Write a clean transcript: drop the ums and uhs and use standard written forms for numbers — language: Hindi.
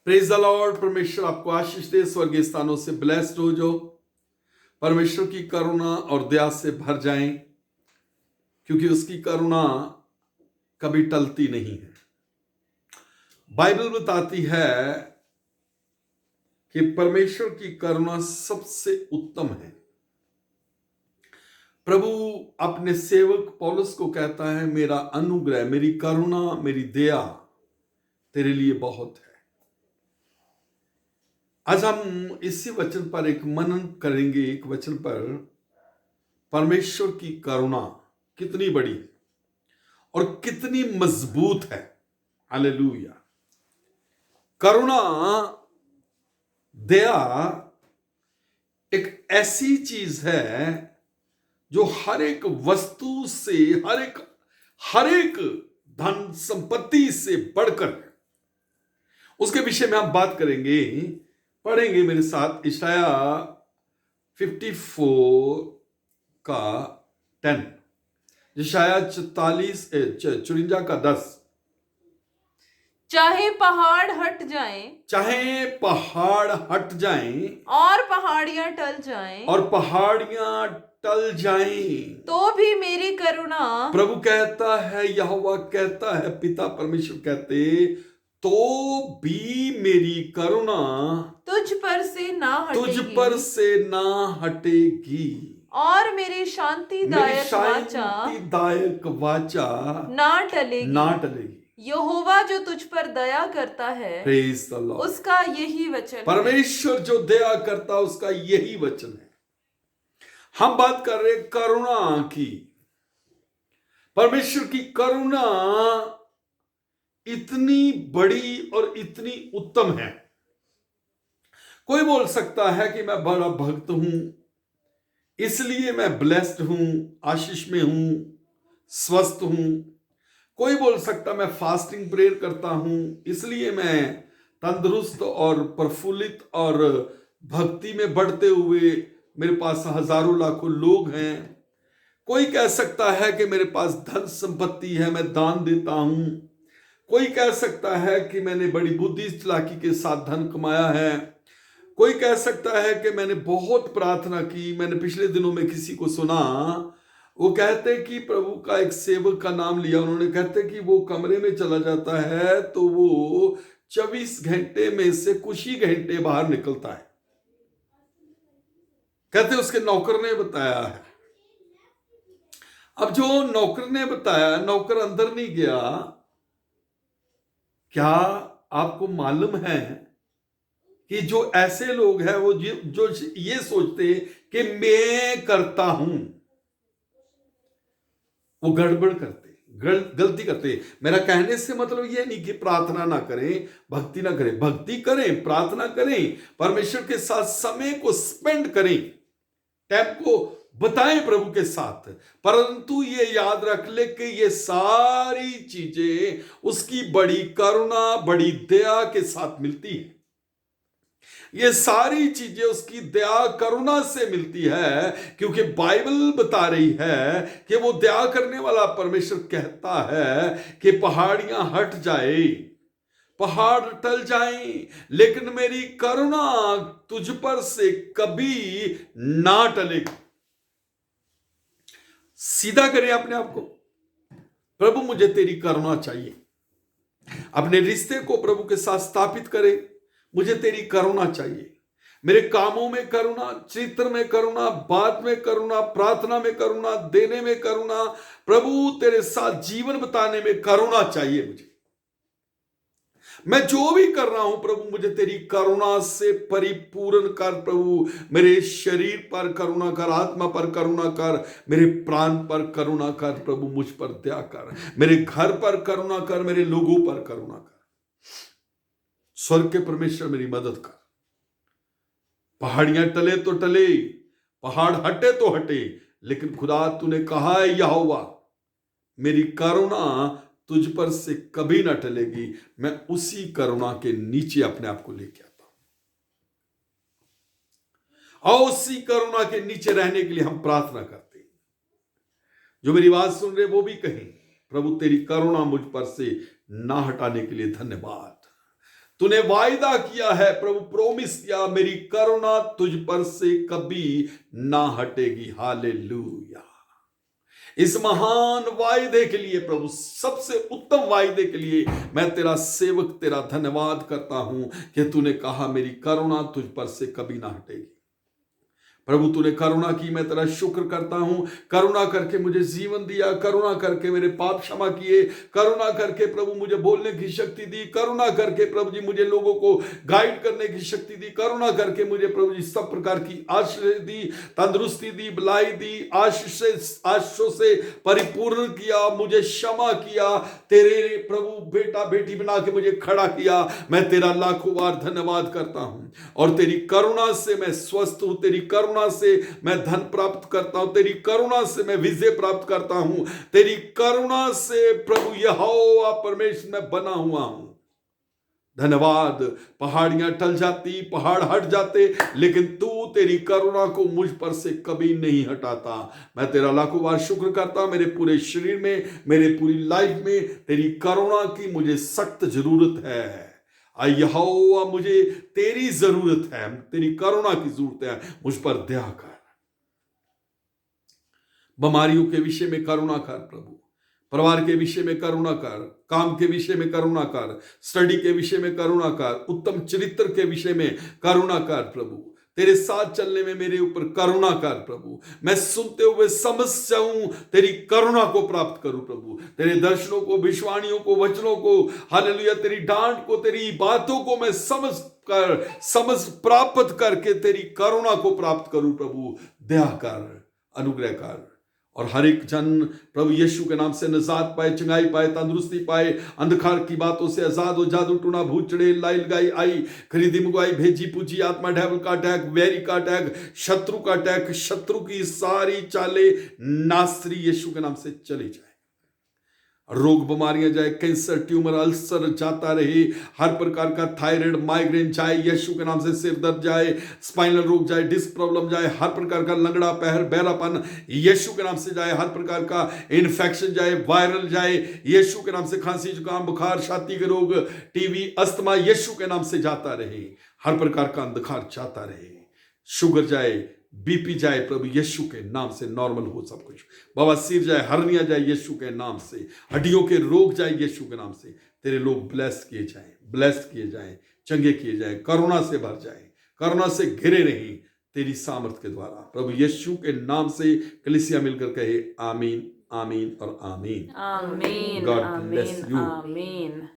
Praise the Lord. परमेश्वर आपको आशीष दे, स्वर्गीय स्थानों से ब्लेस्ड हो जो परमेश्वर की करुणा और दया से भर जाएं, क्योंकि उसकी करुणा कभी टलती नहीं है। बाइबल बताती है कि परमेश्वर की करुणा सबसे उत्तम है। प्रभु अपने सेवक पौलुस को कहता है, मेरा अनुग्रह, मेरी करुणा, मेरी दया तेरे लिए बहुत है। आज हम इसी वचन पर एक मनन करेंगे। एक वचन पर परमेश्वर की करुणा कितनी बड़ी है और कितनी मजबूत है। हालेलुया। करुणा, दया एक ऐसी चीज है जो हर एक वस्तु से, हर एक धन संपत्ति से बढ़कर है। उसके विषय में हम बात करेंगे। पढ़ेंगे मेरे साथ इशाया 54 का 10, इशाया 54 का 10। चाहे पहाड़ हट जाएं, चाहे पहाड़ हट जाएं और पहाड़ियां टल जाएं, और पहाड़ियां टल जाएं, तो भी मेरी करुणा, प्रभु कहता है, यहोवा कहता है, पिता परमेश्वर कहते, तो भी मेरी करुणा तुझ पर से ना तुझ हटेगी, पर से ना हटेगी, और मेरी शांतिदायक वाचा शांतिदायक वाचा ना टलेगी। ना टलेगी। यहोवा जो तुझ पर दया करता है, प्रेज द लॉर्ड। उसका यही वचन है। परमेश्वर जो दया करता है उसका यही वचन है। हम बात कर रहे करुणा की। परमेश्वर की करुणा इतनी बड़ी और इतनी उत्तम है। कोई बोल सकता है कि मैं बड़ा भक्त हूं, इसलिए मैं ब्लेस्ड हूं, आशीष में हूं, स्वस्थ हूं। कोई बोल सकता मैं फास्टिंग प्रेयर करता हूं, इसलिए मैं तंदुरुस्त और प्रफुल्लित और भक्ति में बढ़ते हुए मेरे पास हजारों लाखों लोग हैं। कोई कह सकता है कि मेरे पास धन संपत्ति है, मैं दान देता हूं। कोई कह सकता है कि मैंने बड़ी बुद्धि चालाकी के साथ धन कमाया है। कोई कह सकता है कि मैंने बहुत प्रार्थना की। मैंने पिछले दिनों में किसी को सुना, वो कहते कि प्रभु का एक सेवक का नाम लिया उन्होंने, कहते कि वो कमरे में चला जाता है तो वो 24 घंटे में से कुछ ही घंटे बाहर निकलता है। कहते उसके नौकर ने बताया है। अब जो नौकर ने बताया, नौकर अंदर नहीं गया। क्या आपको मालूम है कि जो ऐसे लोग हैं वो जो ये सोचते कि मैं करता हूं, वो गड़बड़ करते, गलती करते। मेरा कहने से मतलब ये नहीं कि प्रार्थना ना करें, भक्ति ना करें। भक्ति करें, प्रार्थना करें, परमेश्वर के साथ समय को स्पेंड करें, टाइम को बताएं प्रभु के साथ। परंतु ये याद रख ले कि ये सारी चीजें उसकी बड़ी करुणा, बड़ी दया के साथ मिलती है। ये सारी चीजें उसकी दया करुणा से मिलती है, क्योंकि बाइबल बता रही है कि वो दया करने वाला परमेश्वर कहता है कि पहाड़ियां हट जाए, पहाड़ टल जाएं, लेकिन मेरी करुणा तुझ पर से कभी ना टलेगी। सीधा करें अपने आप को, प्रभु मुझे तेरी करुणा चाहिए। अपने रिश्ते को प्रभु के साथ स्थापित करें, मुझे तेरी करुणा चाहिए। मेरे कामों में करुणा, चित्र में करुणा, बात में करुणा, प्रार्थना में करुणा, देने में करुणा, प्रभु तेरे साथ जीवन बिताने में करुणा चाहिए मुझे। मैं जो भी कर रहा हूं प्रभु, मुझे तेरी करुणा से परिपूर्ण कर। प्रभु मेरे शरीर पर करुणा कर, आत्मा पर करुणा कर, मेरे प्राण पर करुणा कर। प्रभु मुझ पर दया कर, मेरे घर पर करुणा कर, मेरे लोगों पर करुणा कर। स्वर्ग के परमेश्वर मेरी मदद कर। पहाड़ियां टले तो टले, पहाड़ हटे तो हटे, लेकिन खुदा तूने कहा है यहोवा मेरी करुणा तुझ पर से कभी ना टलेगी। मैं उसी करुणा के नीचे अपने आप को लेके आता हूं और उसी करुणा के नीचे रहने के लिए हम प्रार्थना करते हैं। जो मेरी बात सुन रहे वो भी कहें, प्रभु तेरी करुणा मुझ पर से ना हटाने के लिए धन्यवाद। तूने वायदा किया है प्रभु, प्रोमिस किया, मेरी करुणा तुझ पर से कभी ना हटेगी। हालेलुया। इस महान वायदे के लिए प्रभु, सबसे उत्तम वायदे के लिए मैं तेरा सेवक तेरा धन्यवाद करता हूं कि तूने कहा मेरी करुणा तुझ पर से कभी ना हटेगी। प्रभु तूने करुणा की, मैं तेरा शुक्र करता हूं। करुणा करके मुझे जीवन दिया, करुणा करके मेरे पाप क्षमा किए, करुणा करके प्रभु मुझे बोलने की शक्ति दी, करुणा करके प्रभु जी मुझे लोगों को गाइड करने की शक्ति दी, करुणा करके मुझे प्रभु जी सब प्रकार की आशीष दी, तंदुरुस्ती दी, भलाई दी, आशीषों से परिपूर्ण किया, मुझे क्षमा किया, तेरे प्रभु बेटा बेटी बना के मुझे खड़ा किया। मैं तेरा लाखों बार धन्यवाद करता हूं। और तेरी करुणा से मैं स्वस्थ हूं, तेरी करुणा से मैं धन प्राप्त करता हूं, तेरी करुणा से मैं विजय प्राप्त करता हूं, तेरी करुणा से प्रभु यहोवा परमेश्वर मैं बना हुआ हूं। धन्यवाद। पहाड़ियां टल जाती, पहाड़ हट जाते, लेकिन तू तेरी करुणा को मुझ पर से कभी नहीं हटाता। मैं तेरा लाखों बार शुक्र करता हूं। मेरे पूरे शरीर में, मेरे पूरी लाइफ में तेरी करुणा की मुझे सख्त जरूरत है। यहोवा मुझे तेरी जरूरत है, तेरी करुणा की जरूरत है। मुझ पर दया कर। बीमारियों के विषय में करुणा कर प्रभु, परिवार के विषय में करुणा कर, काम के विषय में करुणा कर, स्टडी के विषय में करुणा कर, उत्तम चरित्र के विषय में करुणा कर प्रभु। तेरे साथ चलने में मेरे ऊपर करुणा कर प्रभु। मैं सुनते हुए समझ जाऊं, तेरी करुणा को प्राप्त करूं प्रभु। तेरे दर्शनों को, विश्वानियों को, वचनों को, हालेलुया, तेरी डांट को, तेरी बातों को मैं समझ प्राप्त करके तेरी करुणा को प्राप्त करूं प्रभु। दया कर, अनुग्रह कर, और हर एक जन प्रभु यीशु के नाम से निजात पाए, चंगाई पाए, तंदुरुस्ती पाए, अंधकार की बातों से आजाद हो, जादू टूना, भूत चढ़े, लाई लगाई आई, खरीदी मुगाई, भेजी पूजी आत्मा, डेविल का अटैक, वैरी का अटैक, शत्रु का अटैक, शत्रु की सारी चालें नासरी यीशु के नाम से चली जाए। रोग बीमारियां जाए, कैंसर, ट्यूमर, अल्सर जाता रहे, हर प्रकार का थायराइड, माइग्रेन जाए यीशु के नाम से, सिर दर्द जाए, स्पाइनल रोग जाए, डिस्क प्रॉब्लम जाए, हर प्रकार का लंगड़ा पैर, बहरापन यीशु के नाम से जाए, हर प्रकार का इन्फेक्शन जाए, वायरल जाए यीशु के नाम से, खांसी, जुकाम, बुखार, छाती के रोग, टीबी, अस्थमा यीशु के नाम से जाता रहे, हर प्रकार का अंधकार जाता रहे, शुगर जाए, बीपी जाए प्रभु यीशु के नाम से, नॉर्मल हो सब कुछ। बवासीर जाए, हर्निया जाए यीशु के नाम से, हड्डियों के रोग जाए यीशु के नाम से। तेरे लोग ब्लेस्ड किए जाएं, ब्लेस्ड किए जाएं, चंगे किए जाएं, करुणा से भर जाएं, करुणा से घिरे रहें तेरी सामर्थ के द्वारा प्रभु यीशु के नाम से। कलीसिया मिलकर कहे आमीन, आमीन और आमीन। आमीन, गॉड आमीन, ब्लेस यू। आमीन।